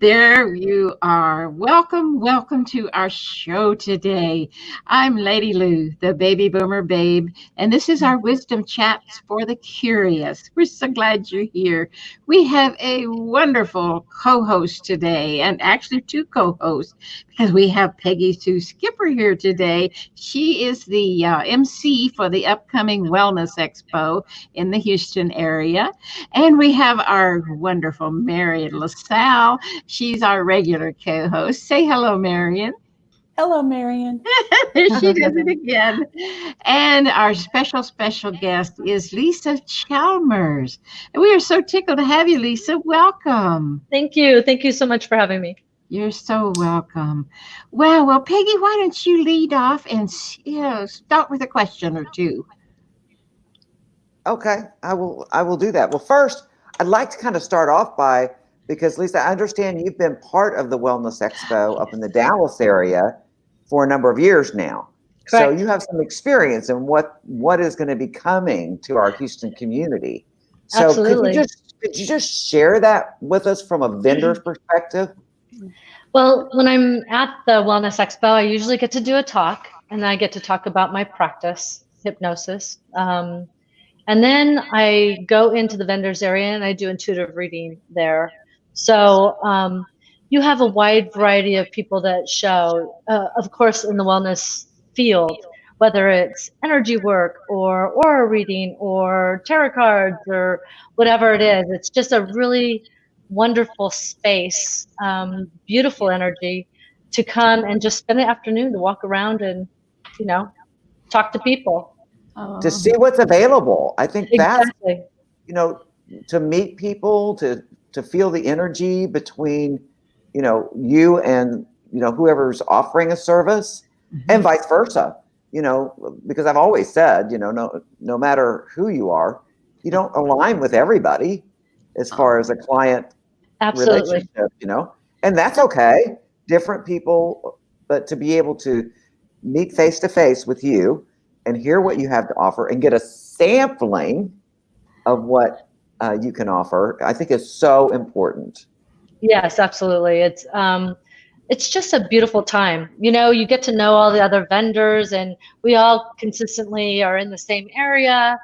There you are. Welcome to our show today. I'm Lady Lou, the baby boomer babe, and this is our wisdom chats for the curious. We're so glad you're here. We have a wonderful co-host today, and actually two co-hosts, because we have Peggy Sue Skipper here today. She is the MC for the upcoming Wellness Expo in the Houston area, and we have our wonderful Marian LaSalle. She's our regular co-host. Say hello, Marian. Hello, Marian. There she does it again. And our special guest is Lisa Chalmers. And we are so tickled to have you, Lisa. Welcome. Thank you. Thank you so much for having me. You're so welcome. Well, Peggy, why don't you lead off and start with a question or two? Okay, I will do that. Well, first, I'd like to kind of start off because Lisa, I understand you've been part of the Wellness Expo up in the Dallas area for a number of years now. Correct. So you have some experience in what is going to be coming to our Houston community. So Absolutely. Could you just share that with us from a vendor's perspective? Well, when I'm at the Wellness Expo, I usually get to do a talk, and I get to talk about my practice, hypnosis. And then I go into the vendors area and I do intuitive reading there. So you have a wide variety of people that show, of course, in the wellness field, whether it's energy work or aura reading or tarot cards or whatever it is. It's just a really wonderful space, beautiful energy to come and just spend the afternoon to walk around and, talk to people. To see what's available. I think Exactly. that's, to meet people, to feel the energy between, you and, whoever's offering a service, and vice versa, because I've always said, no matter who you are, you don't align with everybody as far as a client Absolutely. relationship, and that's okay. Different people, but to be able to meet face to face with you and hear what you have to offer and get a sampling of what you can offer, I think is so important. Yes, absolutely. It's just a beautiful time. You get to know all the other vendors, and we all consistently are in the same area.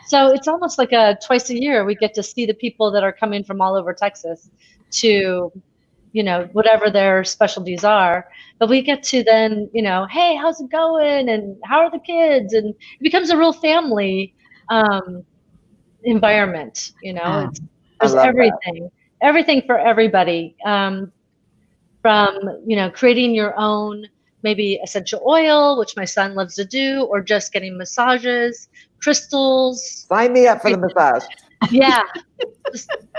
So it's almost like twice a year we get to see the people that are coming from all over Texas to, whatever their specialties are. But we get to then, hey, how's it going? And how are the kids? And it becomes a real family environment. There's everything for everybody. From, creating your own maybe essential oil, which my son loves to do, or just getting massages, crystals. Sign me up for the massage. Yeah,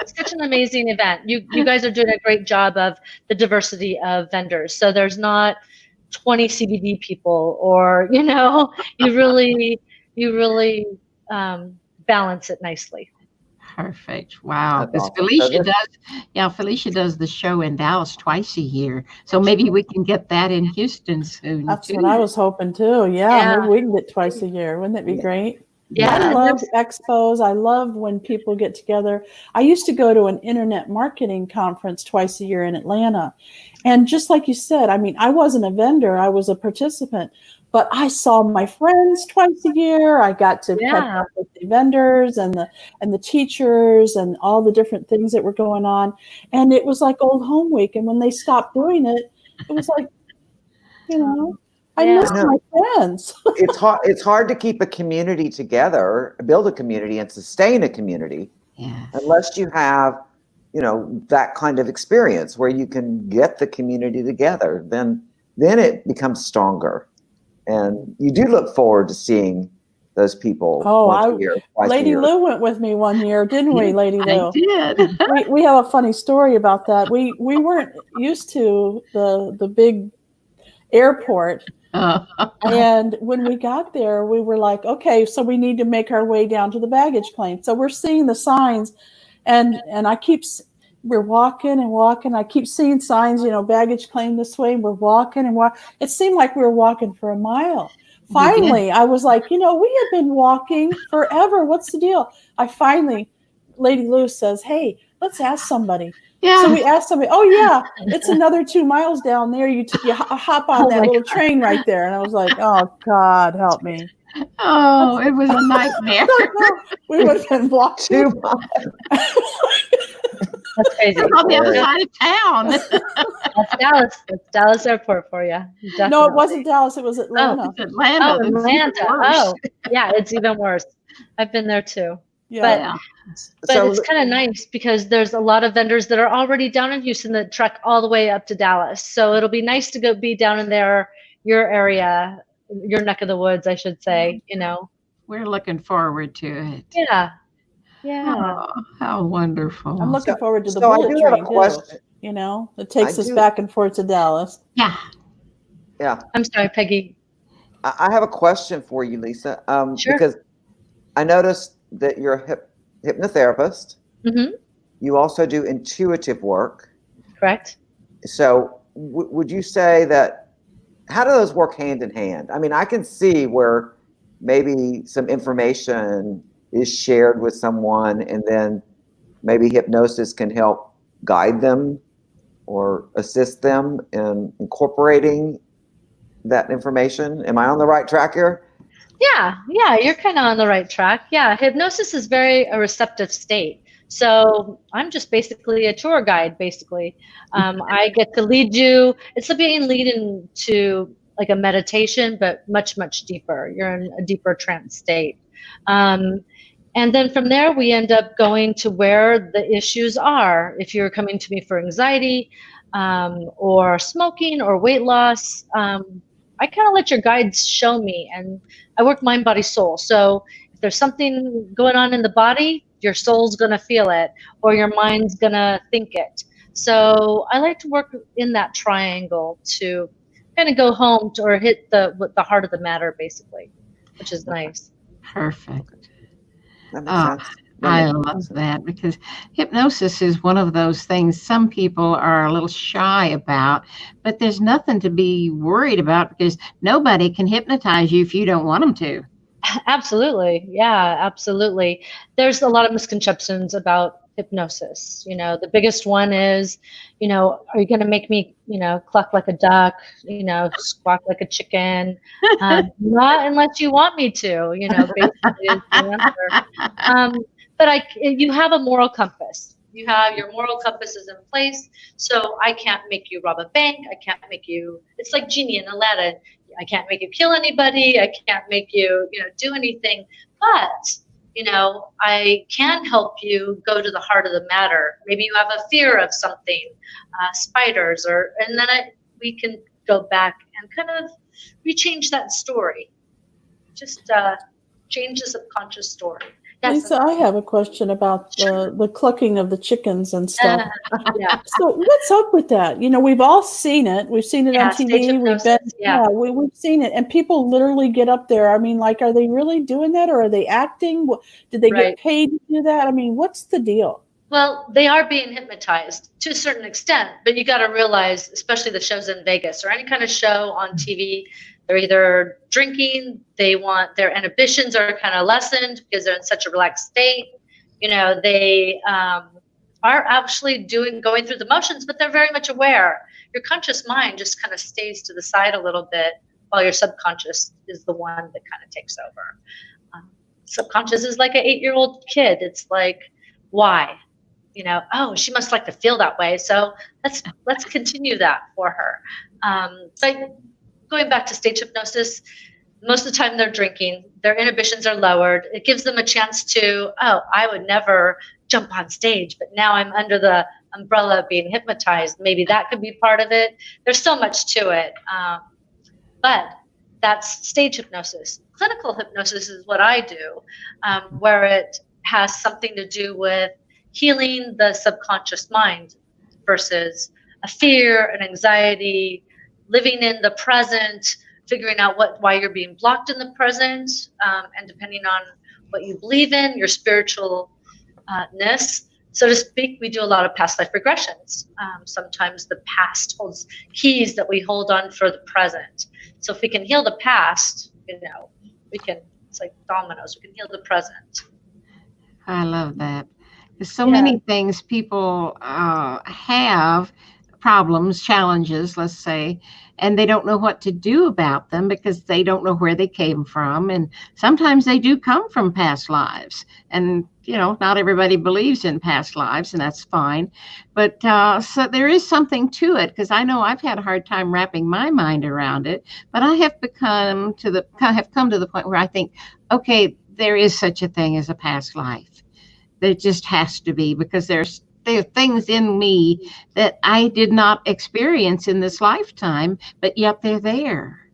such an amazing event. You guys are doing a great job of the diversity of vendors. So there's not 20 CBD people, or you really balance it nicely. Perfect. Wow. That's Because awesome. Felicia does the show in Dallas twice a year. So maybe we can get that in Houston soon. That's too. what I was hoping too. Yeah, maybe we can get twice a year. Wouldn't that be great? Yeah. I love expos. I love when people get together. I used to go to an internet marketing conference twice a year in Atlanta. And just like you said, I wasn't a vendor, I was a participant, but I saw my friends twice a year. I got to catch up with the vendors and the teachers and all the different things that were going on. And it was like old home week. And when they stopped doing it, it was like, I miss my friends. It's hard to keep a community together, build a community and sustain a community, unless you have, that kind of experience where you can get the community together. Then it becomes stronger. And you do look forward to seeing those people once a year, twice Lady a year. Lou went with me one year, didn't we, Lady Lou? I did. we have a funny story about that. We weren't used to the big airport. And when we got there, we were like, okay, so we need to make our way down to the baggage claim. So we're seeing the signs, and we're walking and walking. I keep seeing signs, baggage claim this way. We're walking and walking. It seemed like we were walking for a mile. Finally, I was like, we have been walking forever. What's the deal? Lady Lou says, hey, let's ask somebody. Yeah. So we asked somebody, oh yeah, it's another 2 miles down there. You hop on that little train right there. And I was like, oh God, help me. Oh, it was a nightmare. We would have been blocked. 2 miles. That's crazy. It's on the other side of town. That's Dallas. That's Dallas Airport for you. Definitely. No, it wasn't Dallas. It was Atlanta. It's Atlanta. Oh, Atlanta. Oh, yeah, it's even worse. I've been there too. Yeah. But it's kind of nice because there's a lot of vendors that are already down in Houston that trek all the way up to Dallas. So it'll be nice to go be down in your area, your neck of the woods, I should say, you know. We're looking forward to it. Yeah. Yeah. Oh, how wonderful. I'm looking forward to the So I bullet do have a train too. question. You know, it takes us back and forth to Dallas. Yeah. Yeah. I'm sorry, Peggy. I have a question for you, Lisa. Sure. Because I noticed that you're a hypnotherapist. Mm-hmm. You also do intuitive work. Correct. So would you say that, how do those work hand in hand? I mean, I can see where maybe some information is shared with someone and then maybe hypnosis can help guide them or assist them in incorporating that information. Am I on the right track here? Yeah, you're kind of on the right track. Yeah, hypnosis is a receptive state. So I'm just basically a tour guide, basically. I get to lead you. It's like being lead into like a meditation, but much, much deeper. You're in a deeper trance state. And then from there, we end up going to where the issues are. If you're coming to me for anxiety or smoking or weight loss, I kind of let your guides show me, and I work mind, body, soul. So if there's something going on in the body, your soul's going to feel it or your mind's going to think it. So I like to work in that triangle to kind of go home to, or hit the heart of the matter, basically, which is nice. Perfect. That makes sense. I love that because hypnosis is one of those things some people are a little shy about, but there's nothing to be worried about because nobody can hypnotize you if you don't want them to. Absolutely. Yeah, absolutely. There's a lot of misconceptions about hypnosis. You know, the biggest one is, you know, are you going to make me, you know, cluck like a duck, you know, squawk like a chicken? Not unless you want me to, you know, basically is the answer. But you have a moral compass. You have your moral compass is in place. So I can't make you rob a bank. I can't make you, it's like Genie in Aladdin. I can't make you kill anybody. I can't make you, you know, do anything. But, you know, I can help you go to the heart of the matter. Maybe you have a fear of something, spiders, and then we can go back and kind of rechange that story. Just change the subconscious story. Lisa, I have a question about the clucking of the chickens and stuff. Yeah. So what's up with that? You know, we've all seen it. We've seen it on TV. We've seen it. And people literally get up there. I mean, like, are they really doing that or are they acting? Did they get paid to do that? I mean, what's the deal? Well, they are being hypnotized to a certain extent, but you got to realize, especially the shows in Vegas or any kind of show on TV, they're either drinking, their inhibitions are kind of lessened because they're in such a relaxed state. You know, they are actually going through the motions, but they're very much aware. Your conscious mind just kind of stays to the side a little bit while your subconscious is the one that kind of takes over. Subconscious is like an 8-year-old kid. It's like, why? You know, oh, she must like to feel that way. So let's continue that for her. But going back to stage hypnosis, most of the time they're drinking, their inhibitions are lowered. It gives them a chance to, oh, I would never jump on stage, but now I'm under the umbrella of being hypnotized. Maybe that could be part of it. There's so much to it. But that's stage hypnosis. Clinical hypnosis is what I do, where it has something to do with healing the subconscious mind versus a fear, an anxiety, living in the present, figuring out why you're being blocked in the present, and depending on what you believe in, your spiritualness, so to speak, we do a lot of past life regressions. Sometimes the past holds keys that we hold on for the present. So if we can heal the past, you know, it's like dominoes, we can heal the present. I love that. There's so many things people have, problems, challenges, let's say, and they don't know what to do about them because they don't know where they came from. And sometimes they do come from past lives. And, not everybody believes in past lives, and that's fine. But so there is something to it, because I know I've had a hard time wrapping my mind around it. But I have come to the point where I think, okay, there is such a thing as a past life. There just has to be, because there are things in me that I did not experience in this lifetime, but yet they're there.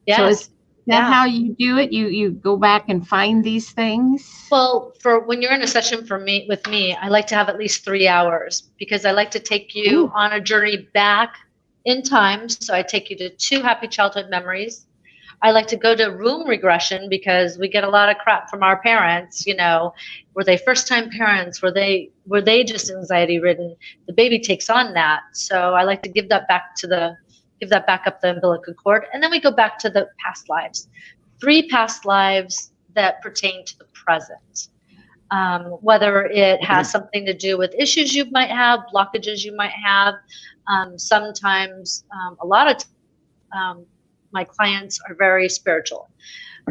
Yes. So is that how you do it? You go back and find these things? Well, for when you're in a session with me, I like to have at least 3 hours, because I like to take you on a journey back in time. So I take you to 2 happy childhood memories. I like to go to room regression, because we get a lot of crap from our parents. Were they first-time parents? Were they just anxiety ridden? The baby takes on that. So I like to give that back up the umbilical cord. And then we go back to the past lives. 3 past lives that pertain to the present. Whether it has something to do with issues you might have, blockages you might have. Sometimes, a lot of my clients are very spiritual,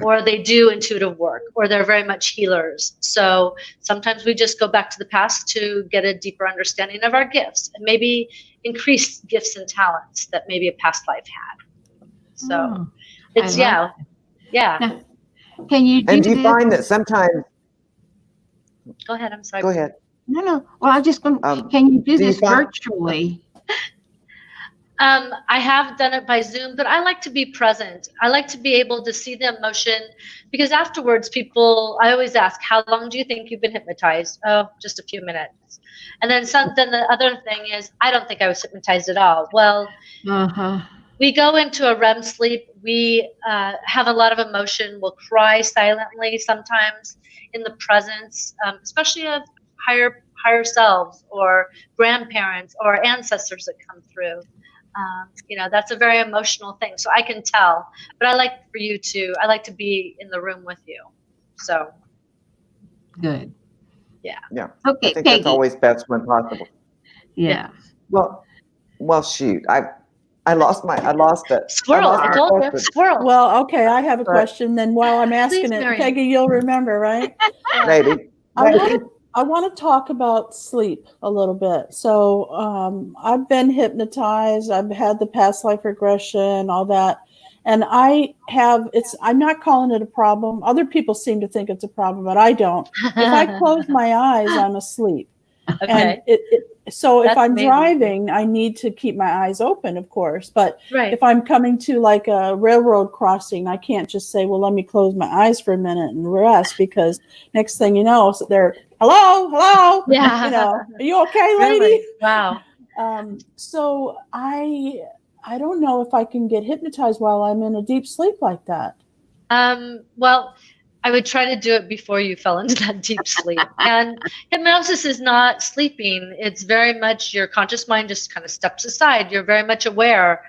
or they do intuitive work, or they're very much healers. So sometimes we just go back to the past to get a deeper understanding of our gifts, and maybe increase gifts and talents that maybe a past life had. So it's, yeah. Now, can you do And do you find that sometimes? Go ahead. I'm sorry. Go ahead. No. Well, I'm just going. Can you do this virtually? I have done it by Zoom, but I like to be present. I like to be able to see the emotion, because afterwards I always ask, how long do you think you've been hypnotized? Oh, just a few minutes. And then the other thing is, I don't think I was hypnotized at all. Well, we go into a REM sleep. We have a lot of emotion. We'll cry silently sometimes in the presence, especially of higher selves or grandparents or ancestors that come through. That's a very emotional thing. So I can tell, but I like to be in the room with you. So. Good. Yeah. Yeah. Okay, I think Peggy. that's always best when possible. Yeah. Well, shoot. I lost it. Squirrel. I told you. Squirrel. Well, okay. I have a question. Then while I'm asking Please, it, Marian. Peggy, you'll remember, right? Maybe. I want to talk about sleep a little bit. So I've been hypnotized. I've had the past life regression, all that. And I'm not calling it a problem. Other people seem to think it's a problem, but I don't. If I close my eyes, I'm asleep. Okay. And so if I'm amazing. driving, I need to keep my eyes open, of course. But Right. if I'm coming to like a railroad crossing, I can't just say, well, let me close my eyes for a minute and rest, because next thing you know, they're, hello. Yeah. Are you okay, lady? Really? Wow. So I don't know if I can get hypnotized while I'm in a deep sleep like that. Well, I would try to do it before you fell into that deep sleep. And hypnosis is not sleeping. It's very much your conscious mind just kind of steps aside. You're very much aware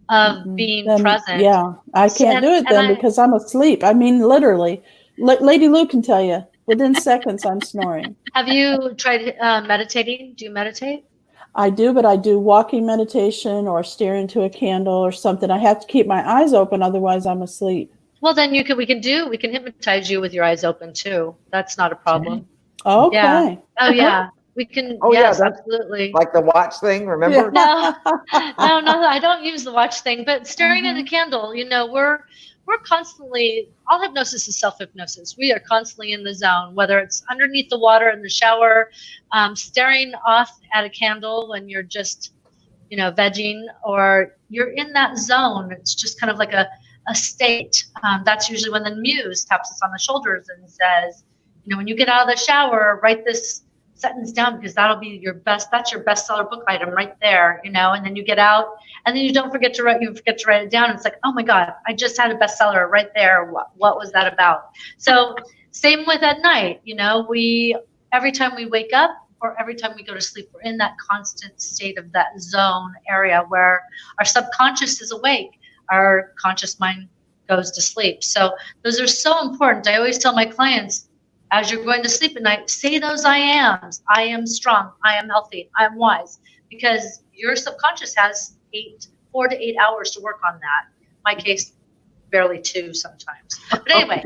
of being present. Yeah, I can't do it then because I'm asleep. I mean, literally. Lady Lou can tell you, within seconds I'm snoring. Have you tried meditating? Do you meditate? I do, but I do walking meditation or stare into a candle or something. I have to keep my eyes open, otherwise I'm asleep. Well, then we can hypnotize you with your eyes open too. That's not a problem. Okay. Yeah. Oh yeah. We can. Oh, yes, yeah, absolutely. Like the watch thing, remember? No, I don't use the watch thing, but staring at a candle, we're constantly, all hypnosis is self-hypnosis. We are constantly in the zone, whether it's underneath the water in the shower, staring off at a candle when you're just, vegging, or you're in that zone. It's just kind of like a state. That's usually when the muse taps us on the shoulders and says, when you get out of the shower, write this sentence down, because that'll be that's your bestseller book item right there, and then you get out and then you forget to write it down. It's like, oh my God, I just had a bestseller right there. What was that about? So same with at night, every time we wake up or every time we go to sleep, we're in that constant state of that zone area where our subconscious is awake. Our conscious mind goes to sleep. So those are so important. I always tell my clients, as you're going to sleep at night, say those I ams. I am strong. I am healthy. I am wise. Because your subconscious has 4 to 8 hours to work on that. My case, barely 2 sometimes. But anyway,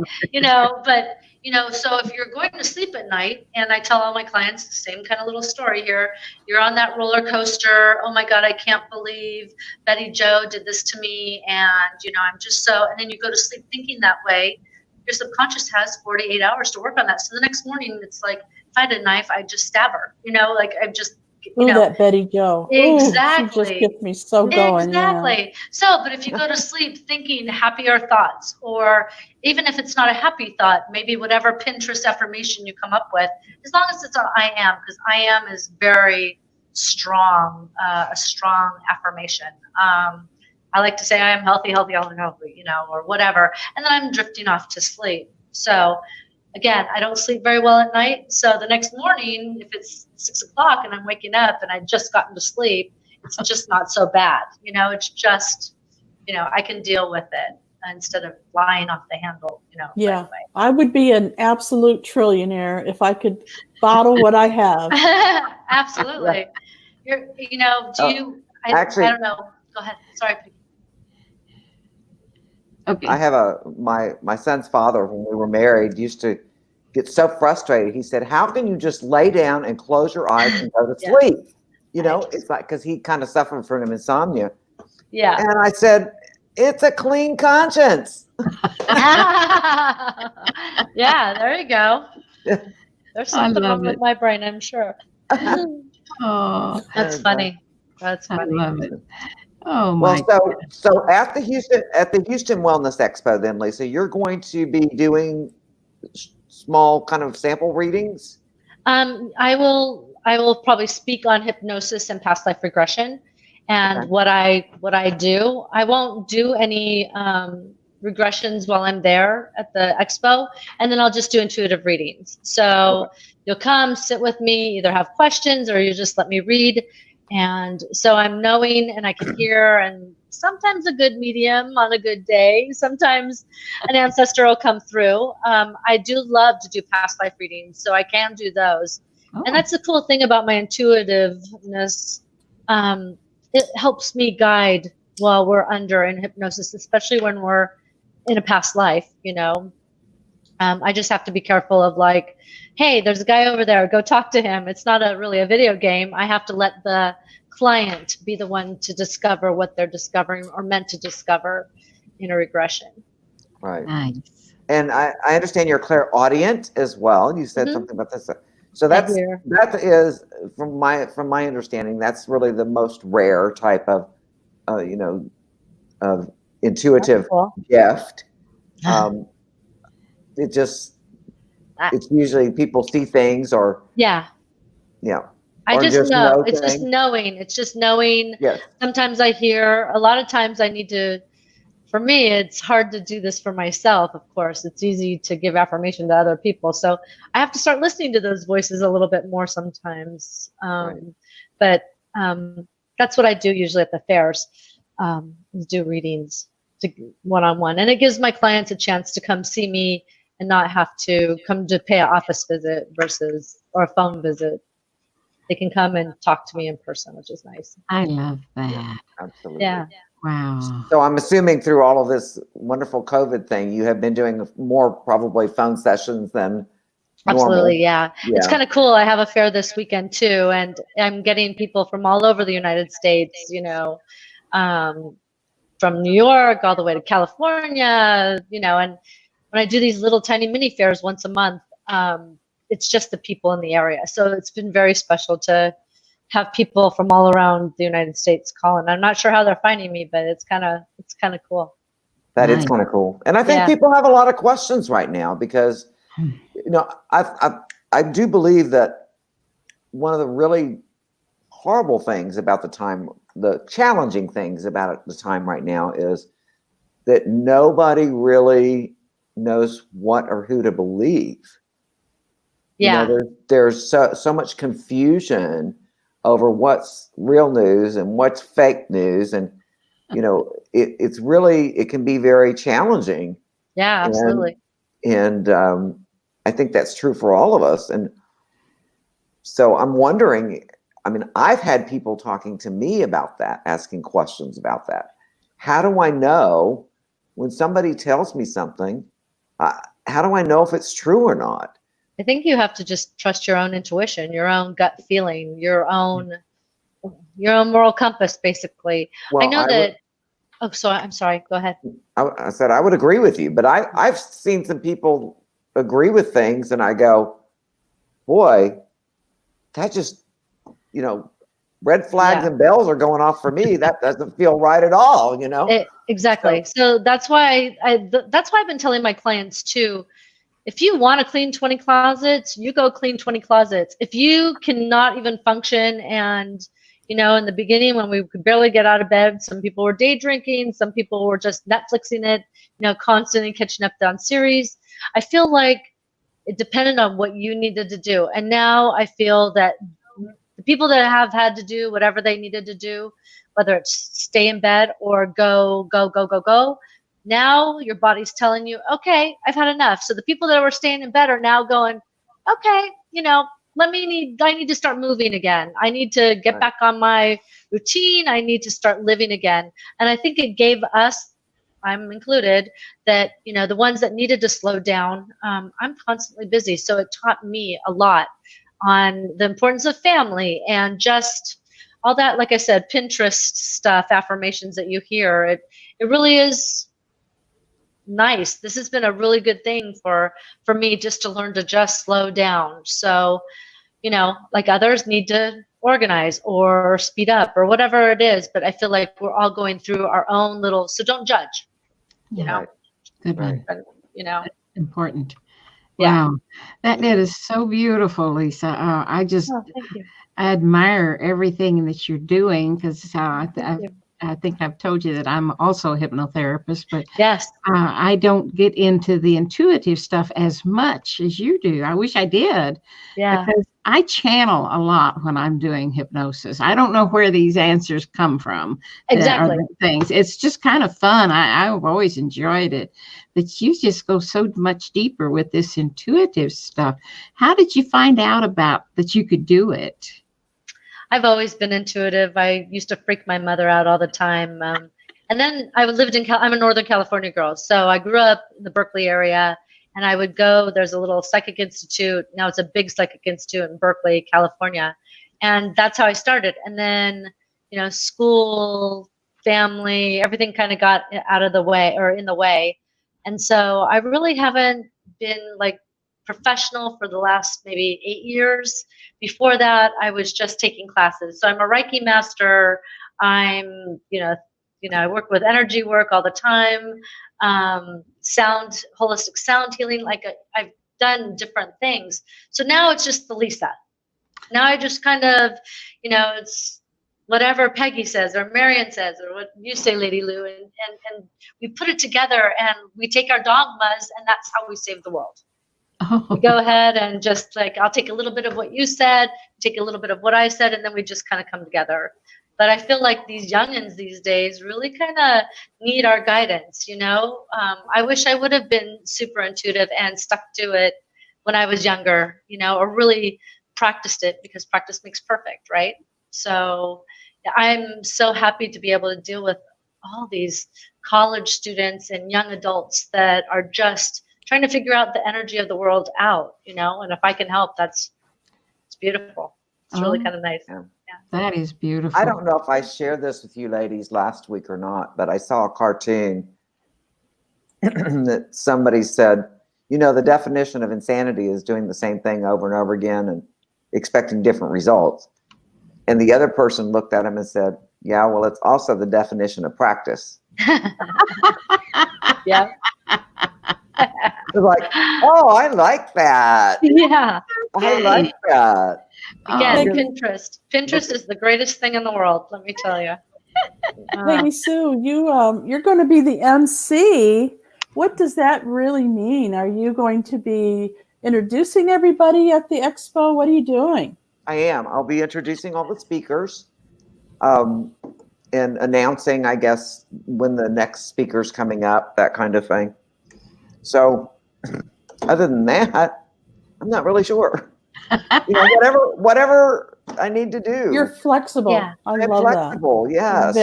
so if you're going to sleep at night, and I tell all my clients the same kind of little story here, you're on that roller coaster. Oh my God, I can't believe Betty Joe did this to me. And, I'm just and then you go to sleep thinking that way. Your subconscious has 48 hours to work on that. So the next morning, it's like, if I had a knife, I'd just stab her, I'm just, that Betty Joe. Exactly. Ooh, she just gets me so going. Exactly. So, but if you go to sleep thinking happier thoughts, or even if it's not a happy thought, maybe whatever Pinterest affirmation you come up with, as long as it's an I am, because I am is very strong, a strong affirmation. I like to say I am healthy, or whatever. And then I'm drifting off to sleep. So again, I don't sleep very well at night. So the next morning, if it's 6 o'clock and I'm waking up and I just gotten to sleep, it's just not so bad. It's just, I can deal with it instead of flying off the handle, Yeah. Right away. I would be an absolute trillionaire if I could bottle what I have. Absolutely. Actually, I don't know. Go ahead. Sorry, Peggy. Okay. I have my son's father, when we were married, used to get so frustrated. He said, how can you just lay down and close your eyes and go to sleep? It's like, because he kind of suffered from insomnia. Yeah. And I said, it's a clean conscience. Yeah, there you go. There's something wrong with my brain, I'm sure. Oh, that's funny. That's funny. I love it. Oh my. Well, so at the Houston Wellness Expo, then, Lisa, you're going to be doing small kind of sample readings. I will probably speak on hypnosis and past life regression, and Okay. what I do. I won't do any regressions while I'm there at the expo, and then I'll just do intuitive readings. So you'll come sit with me, either have questions or you just let me read. And so I'm knowing and I can hear, and sometimes a good medium on a good day. Sometimes an ancestor will come through. I do love to do past life readings, so I can do those. Oh. And that's the cool thing about my intuitiveness. It helps me guide while we're under in hypnosis, especially when we're in a past life, I just have to be careful of like, hey, there's a guy over there, go talk to him. It's not really a video game. I have to let the client be the one to discover what they're discovering or meant to discover in a regression. Right. Nice. And I understand you're clairaudient as well. You said something about this. So that is from my understanding, that's really the most rare type of of intuitive gift. It's usually people see things or I just know. It's things. just knowing. It's just knowing. Yes. Sometimes I hear, a lot of times I need to, for me, it's hard to do this for myself, of course. It's easy to give affirmation to other people. So I have to start listening to those voices a little bit more sometimes. But that's what I do usually at the fairs, is do readings one-on-one. And it gives my clients a chance to come see me and not have to come to pay an office visit or a phone visit. They can come and talk to me in person, which is nice. I love that. Yeah, absolutely. Yeah. Wow. So I'm assuming through all of this wonderful COVID thing, you have been doing more probably phone sessions than normal. Absolutely, yeah. It's kind of cool. I have a fair this weekend too, and I'm getting people from all over the United States, from New York all the way to California, and when I do these little tiny mini fairs once a month, it's just the people in the area. So it's been very special to have people from all around the United States calling. I'm not sure how they're finding me, but it's kind of cool. That is kind of cool. And I think people have a lot of questions right now because, I do believe that one of the really horrible things about the time, the challenging things about the time right now is that nobody really knows what or who to believe. Yeah. There's so much confusion over what's real news and what's fake news. And, it's really, it can be very challenging. Yeah, absolutely. And I think that's true for all of us. And so I'm wondering, I mean, I've had people talking to me about that, asking questions about that. How do I know when somebody tells me something, how do I know if it's true or not? I think you have to just trust your own intuition, your own gut feeling, your own moral compass, basically. Well, I know that. I'm sorry. Go ahead. I said I would agree with you, but I've seen some people agree with things, and I go, boy, that just, red flags and bells are going off for me. That doesn't feel right at all, Exactly. So that's why that's why I've been telling my clients too. If you want to clean 20 closets, you go clean 20 closets. If you cannot even function, and in the beginning when we could barely get out of bed, some people were day drinking, some people were just Netflixing it, constantly catching up on series. I feel like it depended on what you needed to do. And now I feel that the people that have had to do whatever they needed to do, whether it's stay in bed or go, now your body's telling you, okay, I've had enough. So the people that were staying in bed are now going, okay, I need to start moving again. I need to get back on my routine. I need to start living again. And I think it gave us, I'm included, that, the ones that needed to slow down, I'm constantly busy. So it taught me a lot on the importance of family and just all that, like I said, Pinterest stuff, affirmations that you hear. It really is nice. This has been a really good thing for me, just to learn to just slow down. So, like others need to organize or speed up or whatever it is, but I feel like we're all going through our own little, so don't judge, Good one. Important. Yeah. Wow. That is so beautiful, Lisa. I just, thank you. I admire everything that you're doing, because I think I've told you that I'm also a hypnotherapist, but yes, I don't get into the intuitive stuff as much as you do. I wish I did, because I channel a lot when I'm doing hypnosis. I don't know where these answers come from. Exactly. Things. It's just kind of fun. I've always enjoyed it, but you just go so much deeper with this intuitive stuff. How did you find out about that you could do it? I've always been intuitive. I used to freak my mother out all the time. And then I'm a Northern California girl. So I grew up in the Berkeley area, and I would go, there's a little psychic institute. Now it's a big psychic institute in Berkeley, California. And that's how I started. And then, school, family, everything kind of got out of the way or in the way. And so I really haven't been professional for the last maybe 8 years. Before that, I was just taking classes. So I'm a Reiki master. I'm, I work with energy work all the time. Holistic sound healing. I've done different things. So now it's just the Lisa. Now I just kind of, it's whatever Peggy says or Marian says or what you say, Lady Lou, and we put it together and we take our dogmas, and that's how we save the world. We go ahead and just I'll take a little bit of what you said, take a little bit of what I said, and then we just kind of come together. But I feel like these youngins these days really kind of need our guidance, I wish I would have been super intuitive and stuck to it when I was younger, or really practiced it, because practice makes perfect, right? So I'm so happy to be able to deal with all these college students and young adults that are just trying to figure out the energy of the world out, and if I can help, it's beautiful. It's really kind of nice. Yeah. That is beautiful. I don't know if I shared this with you ladies last week or not, but I saw a cartoon that somebody said, the definition of insanity is doing the same thing over and over again and expecting different results. And the other person looked at him and said, yeah, well, it's also the definition of practice. Yeah. It's like, oh, I like that. Yeah. I like that. Again, Pinterest is the greatest thing in the world, let me tell you. Peggy Sue, you're going to be the MC. What does that really mean? Are you going to be introducing everybody at the expo? What are you doing? I am. I'll be introducing all the speakers and announcing, I guess, when the next speaker's coming up, that kind of thing. So other than that, I'm not really sure. Whatever I need to do. You're flexible. Yeah. I'm flexible. that. Yes.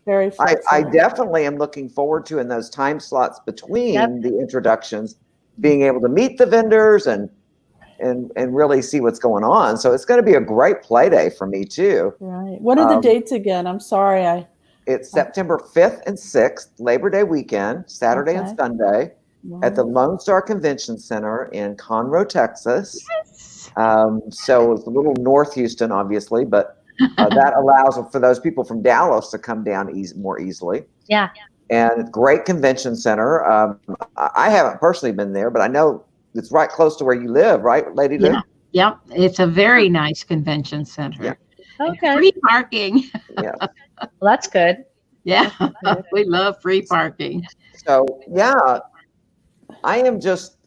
Very flexible. I definitely am looking forward to, in those time slots between the introductions, being able to meet the vendors and really see what's going on. So it's going to be a great play day for me too. Right. What are the dates again? I'm sorry. It's September 5th and 6th, Labor Day weekend, Saturday and Sunday, at the Lone Star Convention Center in Conroe, Texas. Yes. So it's a little north Houston, obviously, but that allows for those people from Dallas to come down more easily. Yeah. And great convention center. I haven't personally been there, but I know it's right close to where you live, right, Lady Lou? Yep. It's a very nice convention center. Yeah. Okay. Free parking. Yeah. Well, that's good. Yeah. We love free parking. So yeah, I'm just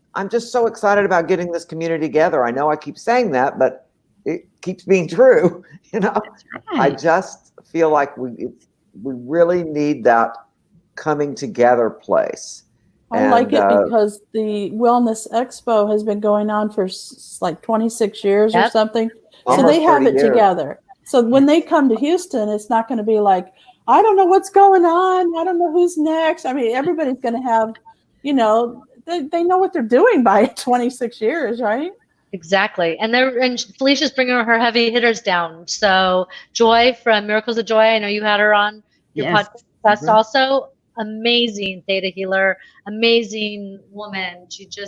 so excited about getting this community together. I know I keep saying that, but it keeps being true. That's right. I just feel like we really need that coming together place. I like it because the Wellness Expo has been going on for like 26 years or something. So they have it together. So when they come to Houston, it's not going to be like, I don't know what's going on. I don't know who's next. I mean, everybody's going to have, they know what they're doing by 26 years, right? Exactly. And Felicia's bringing her heavy hitters down. So Joy from Miracles of Joy, I know you had her on your podcast also. Amazing theta healer, amazing woman. She's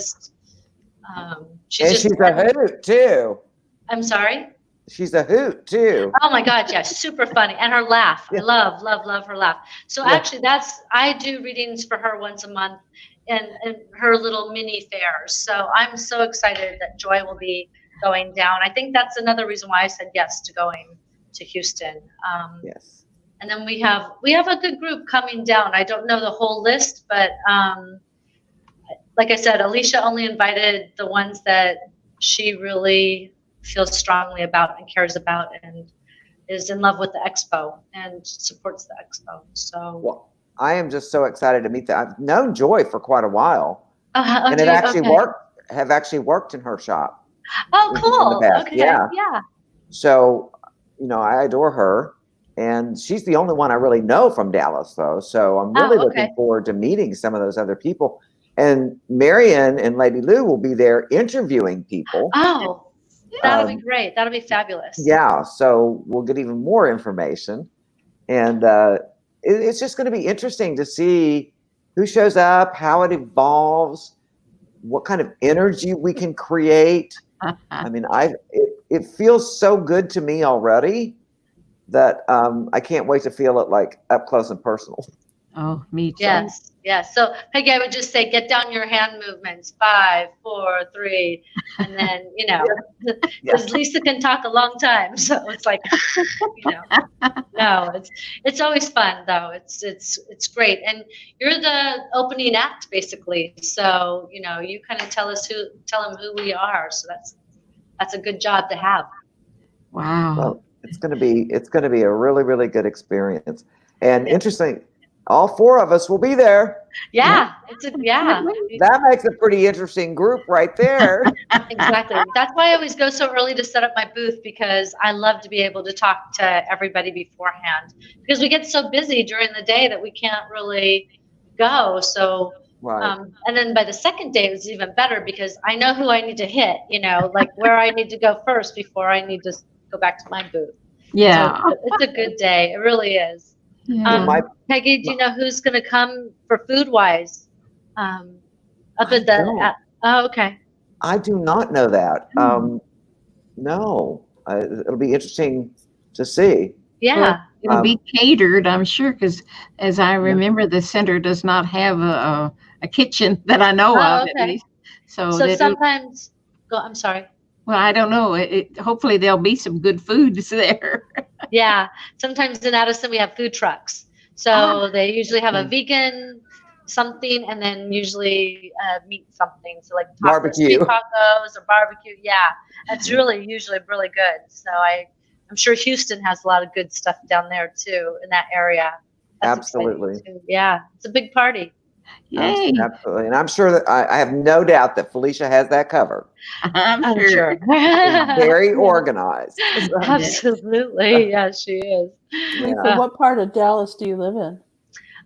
a hoot too. I'm sorry? She's a hoot too. Oh my God, yeah, super funny. And her laugh. I love her laugh. So actually I do readings for her once a month and her little mini fairs. So I'm so excited that Joy will be going down. I think that's another reason why I said yes to going to Houston. Yes. And then we have a good group coming down. I don't know the whole list, but like I said, Alicia only invited the ones that she really feels strongly about and cares about and is in love with the expo and supports the expo. So I am just so excited to meet them. I've known Joy for quite a while, and have actually worked in her shop. Oh, cool. Okay. Yeah. So, I adore her. And she's the only one I really know from Dallas, though. So I'm really looking forward to meeting some of those other people. And Marian and Lady Lou will be there interviewing people. Oh, that'll be great. That'll be fabulous. Yeah. So we'll get even more information. And it's just going to be interesting to see who shows up, how it evolves, what kind of energy we can create. I mean, it feels so good to me already that I can't wait to feel it like up close and personal. Oh, me too. Yes. So Peggy, I would just say, get down your hand movements, 5, 4, 3, and then because Lisa can talk a long time, so it's like, no, it's always fun though. It's great, and you're the opening act basically. So you kind of tell them who we are. So that's a good job to have. Wow. Well, it's going to be a really, really good experience. And interesting, all 4 of us will be there. Yeah. That makes a pretty interesting group right there. Exactly. That's why I always go so early to set up my booth, because I love to be able to talk to everybody beforehand, because we get so busy during the day that we can't really go. So, and then by the second day, it was even better because I know who I need to hit, like where I need to go first before I need to go back to my booth. Yeah. So it's a good day. It really is. Yeah. Peggy, do you know who's going to come for food wise? Other than okay. I do not know that. No, it'll be interesting to see. Yeah. Well, it'll be catered, I'm sure, because as I remember, the center does not have a kitchen that I know of. Okay. At least. So sometimes I'm sorry. Well, I don't know. Hopefully there'll be some good foods there. Yeah. Sometimes in Addison we have food trucks. So they usually have a vegan something and then usually meat something. So like barbecue. Tacos or barbecue. Yeah. That's usually really good. So I'm sure Houston has a lot of good stuff down there too in that area. That's absolutely. Yeah. It's a big party. Yay. Absolutely. And I'm sure that I have no doubt that Felicia has that covered. I'm sure. Very organized. Absolutely. Yeah, she is. Lisa, what part of Dallas do you live in?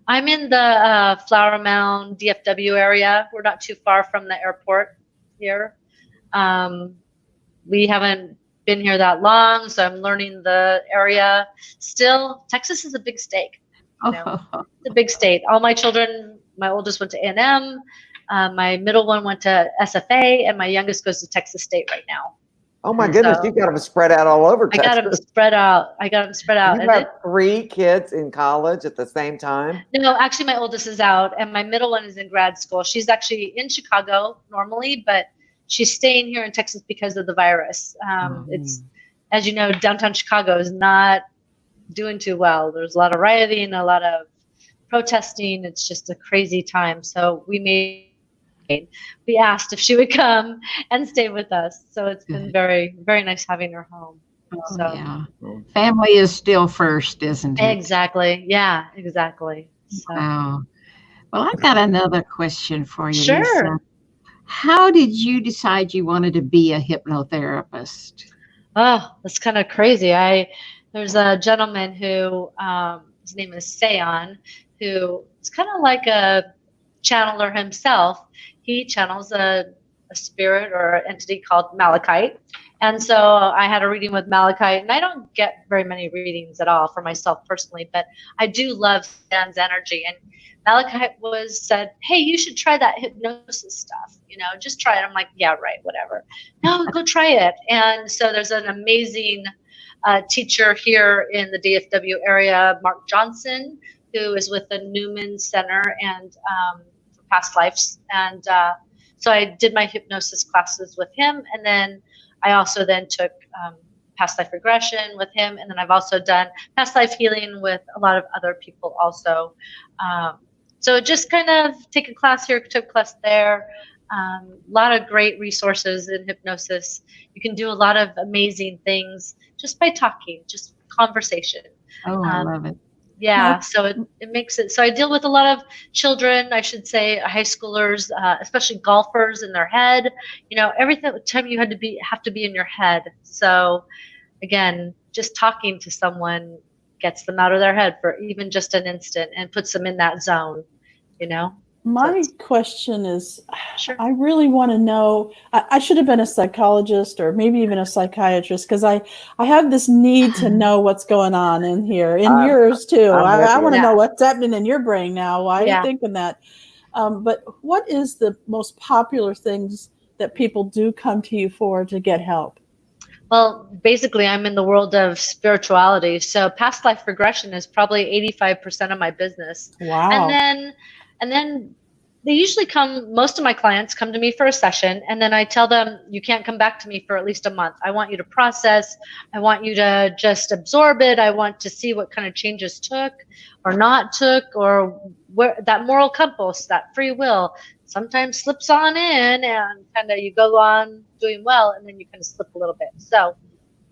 I'm in the Flower Mound DFW area. We're not too far from the airport here. We haven't been here that long, so I'm learning the area. Still, Texas is a big state. You know, it's a big state. All my children, my oldest went to A&M, my middle one went to SFA, and my youngest goes to Texas State right now. Oh my goodness, you got them spread out all over Texas. I got them spread out. You have 3 kids in college at the same time? No, actually my oldest is out, and my middle one is in grad school. She's actually in Chicago normally, but she's staying here in Texas because of the virus. It's, as you know, downtown Chicago is not doing too well. There's a lot of rioting, a lot of protesting. It's just a crazy time. So we asked if she would come and stay with us. So it's been very, very nice having her home. Yeah. Family is still first, isn't it? Exactly. Yeah, exactly. So. Wow. Well, I've got another question for you, Sure. Lisa. How did you decide you wanted to be a hypnotherapist? Oh, that's kind of crazy. There's a gentleman who, his name is Seon, who is kind of like a channeler himself. He channels a spirit or an entity called Malachite. And so I had a reading with Malachite, and I don't get very many readings at all for myself personally, but I do love Seon's energy. And Malachite said, hey, you should try that hypnosis stuff, just try it. I'm like, yeah, right, whatever. No, go try it. And so there's an amazing teacher here in the DFW area, Mark Johnson, who is with the Newman Center and for past lives. And so I did my hypnosis classes with him. And then I also then took past life regression with him. And then I've also done past life healing with a lot of other people also. So just kind of take a class here, took a class there. A lot of great resources in hypnosis. You can do a lot of amazing things just by talking, just conversation. Oh, I love it. Yeah, so it makes it. So I deal with a lot of children, I should say, high schoolers, especially golfers in their head. Everything time you have to be in your head. So again, just talking to someone gets them out of their head for even just an instant and puts them in that zone, My question is, sure. I really want to know, I should have been a psychologist or maybe even a psychiatrist, because I have this need to know what's going on in here, in yours too. I want to know what's happening in your brain now. Why are you thinking that? But what is the most popular things that people do come to you for to get help? Well, basically, I'm in the world of spirituality. So past life regression is probably 85% of my business. Wow. And then they usually most of my clients come to me for a session, and then I tell them, you can't come back to me for at least a month. I want you to process. I want you to just absorb it. I want to see what kind of changes took or not took, or where that moral compass, that free will sometimes slips on in, and kind of you go on doing well, and then you kind of slip a little bit. So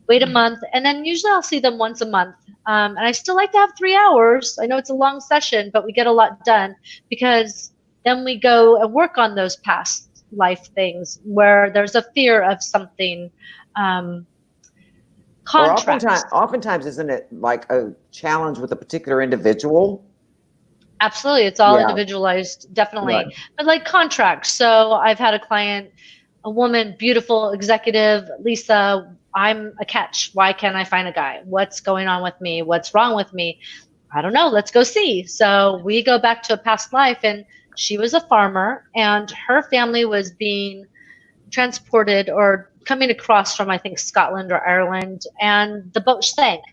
wait a month, and then usually I'll see them once a month. And I still like to have 3 hours. I know it's a long session, but we get a lot done because then we go and work on those past life things where there's a fear of something. Oftentimes, isn't it like a challenge with a particular individual? Absolutely. It's all individualized, definitely. Right. But like contracts. So I've had a client, a woman, beautiful executive, Lisa, I'm a catch. Why can't I find a guy? What's going on with me? What's wrong with me? I don't know. Let's go see. So we go back to a past life, and she was a farmer, and her family was being transported or coming across from, I think, Scotland or Ireland, and the boat sank,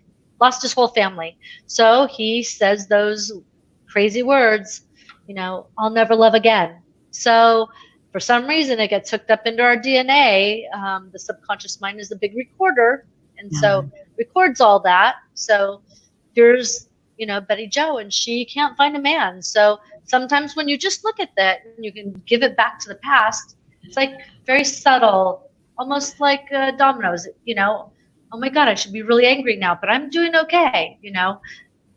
lost his whole family. So he says those crazy words, I'll never love again. So for some reason, it gets hooked up into our DNA. The subconscious mind is a big recorder, and so records all that. So here's, Betty Jo, and she can't find a man. So sometimes when you just look at that, you can give it back to the past. It's like very subtle, almost like dominoes. Oh my God, I should be really angry now, but I'm doing okay.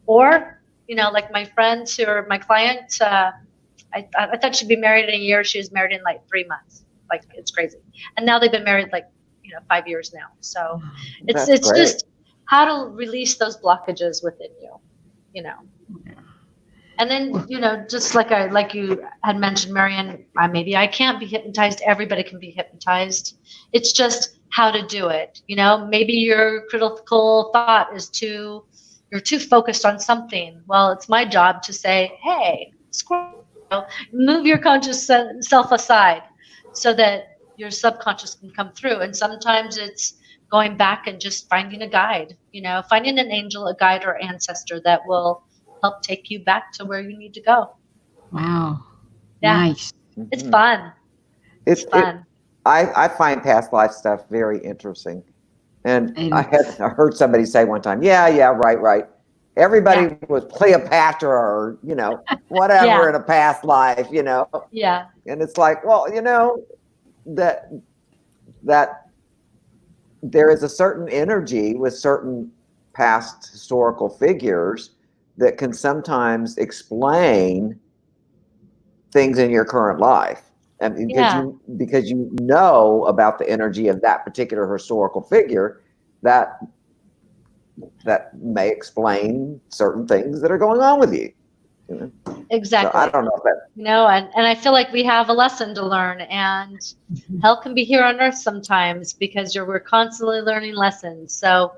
Or like my friend or my client. I thought she'd be married in a year. She was married in like 3 months. Like, it's crazy. And now they've been married like, 5 years now. So it's just how to release those blockages within you, And then, just like you had mentioned, Marian, maybe I can't be hypnotized. Everybody can be hypnotized. It's just how to do it. Maybe your critical thought is you're too focused on something. Well, it's my job to say, hey, move your conscious self aside so that your subconscious can come through. And sometimes it's going back and just finding a guide, finding an angel, a guide, or ancestor that will help take you back to where you need to go. Wow. Yeah. Nice. It's fun. It's fun. I find past life stuff very interesting. And I heard somebody say one time, right. Everybody was Cleopatra or, whatever in a past life, Yeah. And it's like, well, that there is a certain energy with certain past historical figures that can sometimes explain things in your current life. And because you know about the energy of that particular historical figure, that may explain certain things that are going on with you. Exactly. So I don't know if that. And I feel like we have a lesson to learn, and hell can be here on earth sometimes because we're constantly learning lessons. So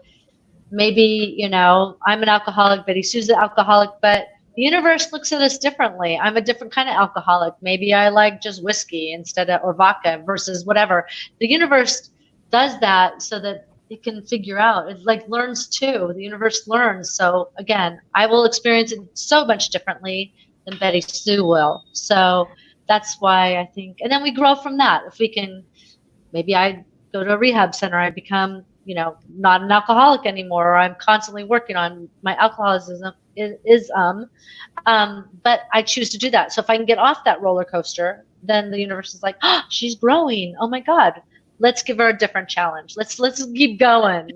maybe, I'm an alcoholic, Betty Sue's an alcoholic, but the universe looks at us differently. I'm a different kind of alcoholic. Maybe I like just whiskey or vodka versus whatever. The universe does that so that it can figure out. It learns too. The universe learns. So again, I will experience it so much differently than Betty Sue will. So that's why I think, and then we grow from that. If we can, maybe I go to a rehab center, I become, not an alcoholic anymore, or I'm constantly working on my alcoholism but I choose to do that. So if I can get off that roller coaster, then the universe is like, oh, she's growing. Oh my God. Let's give her a different challenge. Let's keep going,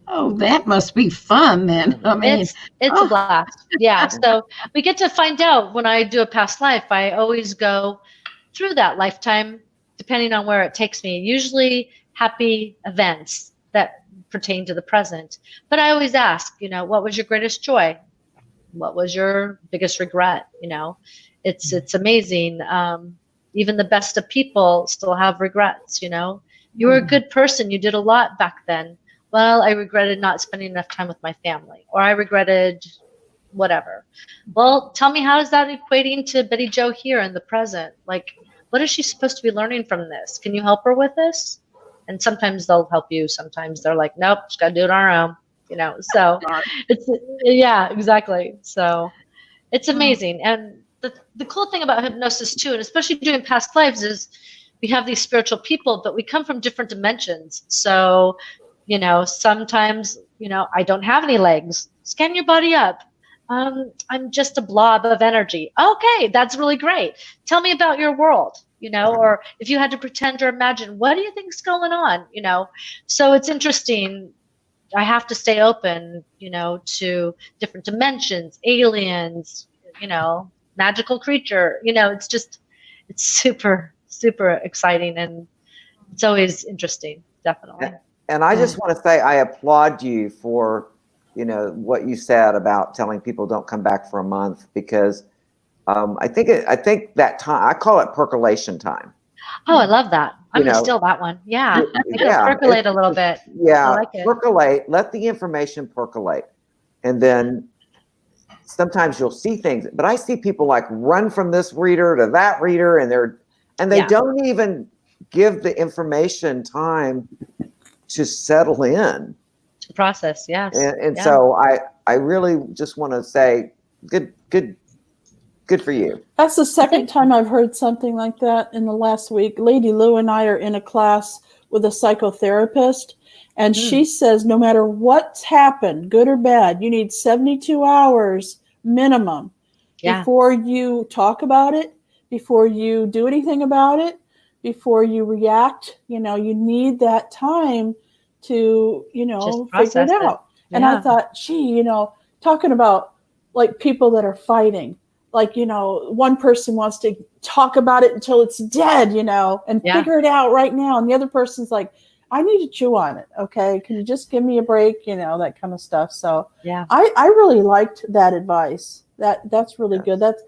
Oh, that must be fun then. I mean, it's a blast. Yeah. So we get to find out when I do a past life. I always go through that lifetime, depending on where it takes me. Usually happy events that pertain to the present. But I always ask, what was your greatest joy? What was your biggest regret? It's amazing. Even the best of people still have regrets. You were a good person. You did a lot back then. Well, I regretted not spending enough time with my family, or I regretted whatever. Well, tell me, how is that equating to Betty Jo here in the present? What is she supposed to be learning from this? Can you help her with this? And sometimes they'll help you. Sometimes they're like, nope, just got to do it on our own. So it's, exactly. So it's amazing. And the cool thing about hypnosis too, and especially doing past lives, is we have these spiritual people, but we come from different dimensions. So, sometimes, I don't have any legs. Scan your body up. I'm just a blob of energy. Okay, that's really great. Tell me about your world, or if you had to pretend or imagine, what do you think's going on? So it's interesting. I have to stay open, to different dimensions, aliens, magical creature, it's super, super exciting, and it's always interesting, definitely. And I just want to say, I applaud you for, what you said about telling people don't come back for a month, because I think that time, I call it percolation time. Oh, I love that. I'm going to steal that one. Yeah. Percolate a little bit. Yeah. I like it. Percolate, let the information percolate. And then sometimes you'll see things, but I see people run from this reader to that reader, and they don't even give the information time to settle in. To process, yes. And so I really just want to say, good for you. That's the second time I've heard something like that in the last week. Lady Lou and I are in a class with a psychotherapist, and she says no matter what's happened, good or bad, you need 72 hours minimum before you talk about it, before you do anything about it, before you react. You need that time to, figure it out. And I thought, talking about people that are fighting, like, one person wants to talk about it until it's dead, and figure it out right now. And the other person's like, I need to chew on it. Okay. Can you just give me a break? That kind of stuff. So I really liked that advice. That's really good. That's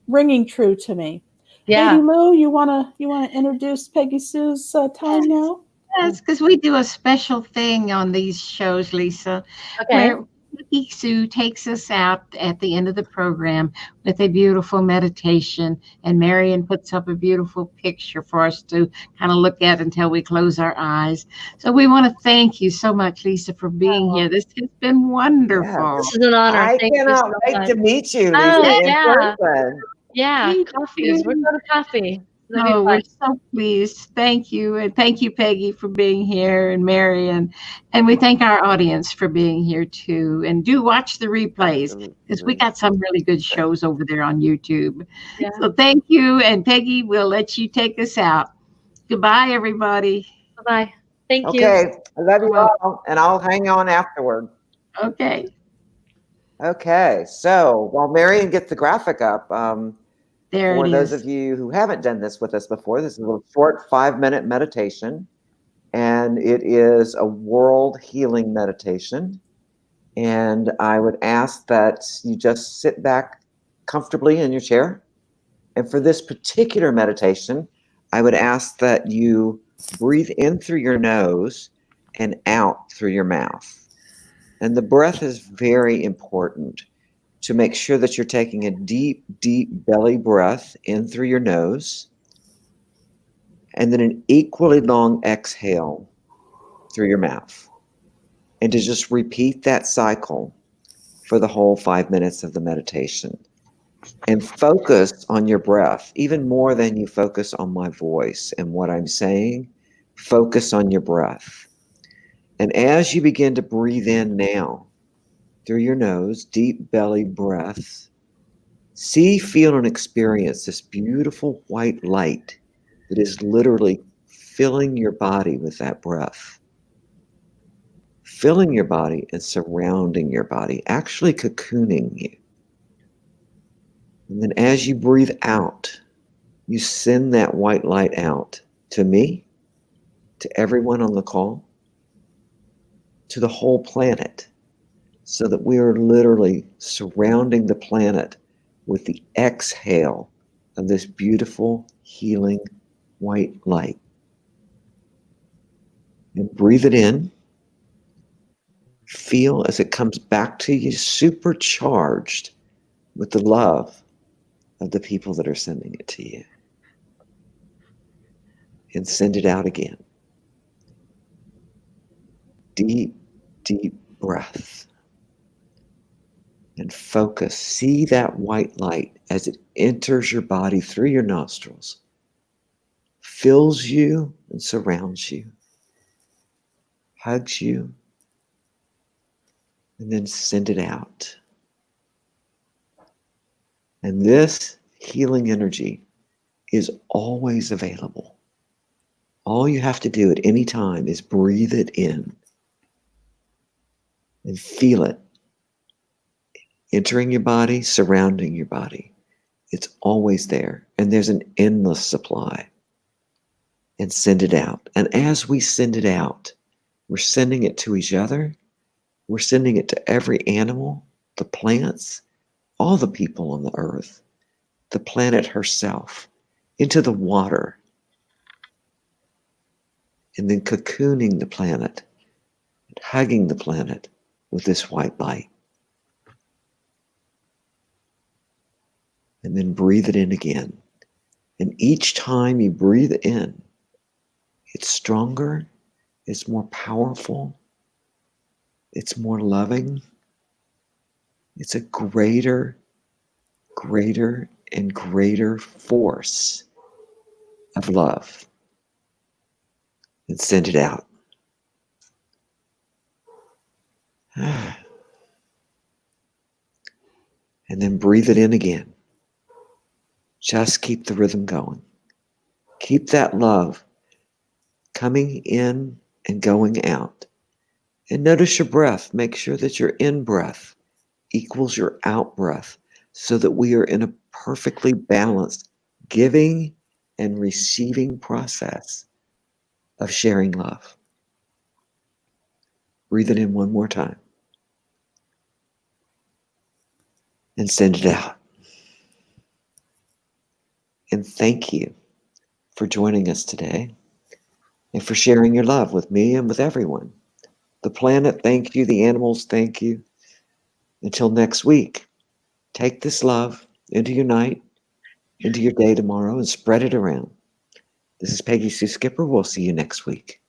ringing true to me. Yeah. Lady Lou, you wanna introduce Peggy Sue's time now? Yes, because we do a special thing on these shows, Lisa, Okay. where Peggy Sue takes us out at the end of the program with a beautiful meditation, and Marian puts up a beautiful picture for us to kind of look at until we close our eyes. So we want to thank you so much, Lisa, for being here. This has been wonderful. This is an honor. I Thank you cannot so wait much. to meet you, Oh, Lisa, in yeah. person. Yeah, Thank coffees. We're you. going to coffee. Oh, we're so pleased. Thank you. And thank you, Peggy, for being here, and Marian. And we thank our audience for being here, too. And do watch the replays, because we got some really good shows over there on YouTube. Yeah. So thank you. And Peggy, we'll let you take us out. Goodbye, everybody. Bye-bye. Thank you. Okay. I love you all, and I'll hang on afterward. Okay. Okay. So while Marian gets the graphic up, there for it those is. of you who haven't done this with us before, this is a little short 5-minute meditation, and it is a world healing meditation. And I would ask that you just sit back comfortably in your chair. And for this particular meditation, I would ask that you breathe in through your nose and out through your mouth. And the breath is very important to make sure that you're taking a deep, deep belly breath in through your nose, and then an equally long exhale through your mouth. And to just repeat that cycle for the whole 5 minutes of the meditation. And focus on your breath, even more than you focus on my voice and what I'm saying. Focus on your breath. And as you begin to breathe in now, through your nose, deep belly breath, see, feel, and experience this beautiful white light that is literally filling your body with that breath. Filling your body and surrounding your body, actually cocooning you. And then as you breathe out, you send that white light out to me, to everyone on the call, to the whole planet, so that we are literally surrounding the planet with the exhale of this beautiful, healing white light. And breathe it in. Feel as it comes back to you, supercharged with the love of the people that are sending it to you. And send it out again. Deep, deep breath. And focus. See that white light as it enters your body through your nostrils, fills you and surrounds you, hugs you, and then send it out. And this healing energy is always available. All you have to do at any time is breathe it in and feel it entering your body, surrounding your body. It's always there, and there's an endless supply. And send it out. And as we send it out, we're sending it to each other. We're sending it to every animal, the plants, all the people on the earth, the planet herself, into the water, and then cocooning the planet, and hugging the planet with this white light. And then breathe it in again. And each time you breathe it in, it's stronger, it's more powerful, it's more loving, it's a greater, greater, and greater force of love. And send it out. And then breathe it in again. Just keep the rhythm going. Keep that love coming in and going out. And notice your breath. Make sure that your in breath equals your out breath so that we are in a perfectly balanced giving and receiving process of sharing love. Breathe it in one more time. And send it out. And thank you for joining us today and for sharing your love with me and with everyone. The planet, thank you. The animals, thank you. Until next week, take this love into your night, into your day tomorrow, and spread it around. This is Peggy Sue Skipper. We'll see you next week.